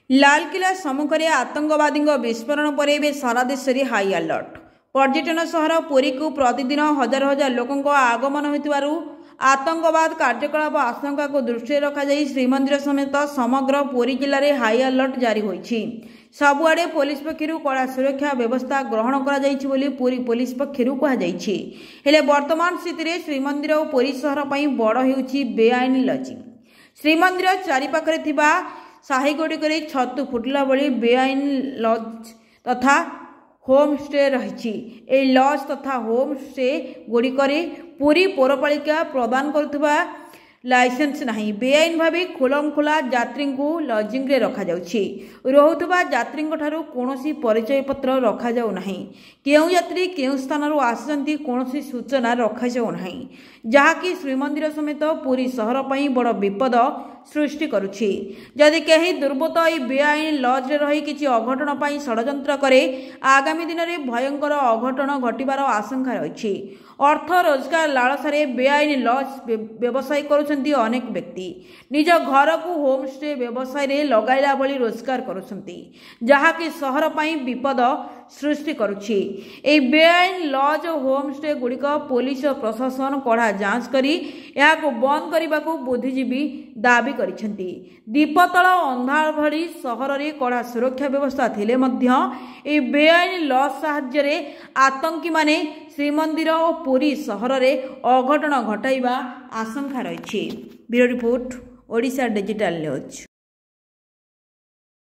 लालकिला सम्मुखें आतंकवादी विस्फोरण पर सारा देश में हाई अलर्ट। पर्यटन सहर पुरी को प्रतिदिन हजार हजार लोकों आगमन होइतिबारु आतंकवाद कार्यकलाप आशंका को दृष्टि रखा श्रीमंदिर समेत समग्र पुरी जिले में हाई अलर्ट जारी होइछि। सबुआडे पुलिस पक्षरु कड़ा सुरक्षा व्यवस्था ग्रहण करा पुरी पुलिस पक्षरु कहुछि। हेले वर्तमान स्थिति में श्रीमंदिर और पुरी सहर पर बड़ होउछि बेआईन लजिंग। श्रीमंदिर चारिपाखरे थिबा साहीगुड़िक छतु फुटिला भली बेआईन लज तथा होम स्टे रही। लज तथा होम स्टे गुड़िक पुरी पौरपालिका प्रदान करुवा लाइसेंस नहीं। बेआईन भाव खुलमखुला यात्री को लजिंग रे रखा जाउछि। रहुतबा यात्री कौनसी परिचय पत्र रखा जाउ नहीं। केउ यात्री केउ स्थान आसुचंती कौनसी सूचना रखा जाउ नहीं, जहाँकि श्रीमंदिर समेत पुरी सहर पर बड़ विपद सृष्टि करुछि। जदि कहीं दुर्बृत्त ई बेआईन लज रे रही किछि अघटन पई षडयंत्र करे आगामी दिन में भयंकर अघटन घटिबार आशंका रही। अर्थ रोजगार लालसारे बेआईन लज व्यवसाय करुछंती अनेक व्यक्ति निज घर को होम स्टे व्यवसाय रे लगाइला भली रोजगार करुछंती, जहाँकि सहर पई विपद सृष्टि करुछि। ए बेआईन लज और होम स्टे गुड़िक पुलिस और प्रशासन कड़ा जांच करी याको बंद करने को बुद्धिजीवी दाबी करिसेंती। दीपतल अंधार भली सहर रे कड़ा सुरक्षा व्यवस्था थिले मध्य ए बेआईन लज साहाय्य रे आतंकी माने श्रीमंदिर और पुरी सहर रे अघटन घटाइबा आशंका रही। Bureau report, Odisha digital news.